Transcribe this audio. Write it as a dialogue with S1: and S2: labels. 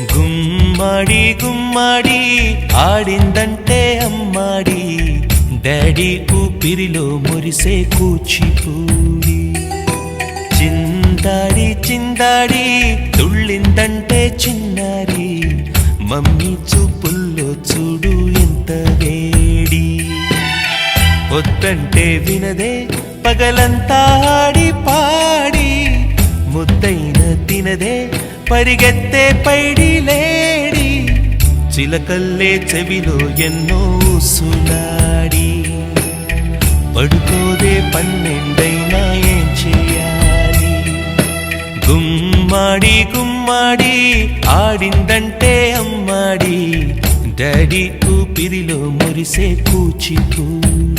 S1: గుమ్మడి గుమ్మడి ఆడిందంటే అమ్మాడి, daddy ఊపిరిలో మురిసే కూచిపూడి. చిందాడి చిందాడి తుళ్ళిందంటే చిన్నారి, మమ్మీ చూపుల్లో చూడు ఎంత వేడి. వద్దంటే వినదే పగలంతా ఆడి పాడి, ముద్దైన తినదే పరిగెత్తే పైడి లేడి. చిలకల్లే చెవిలో ఎన్నో సులాడి, పడుకోదే పన్నెండైనా ఏం చేయాలి. గుమ్మాడి గుమ్మాడి ఆడిందంటే అమ్మాడి, డాడీ ఊపిరిలో మురిసే కూచిపూడి.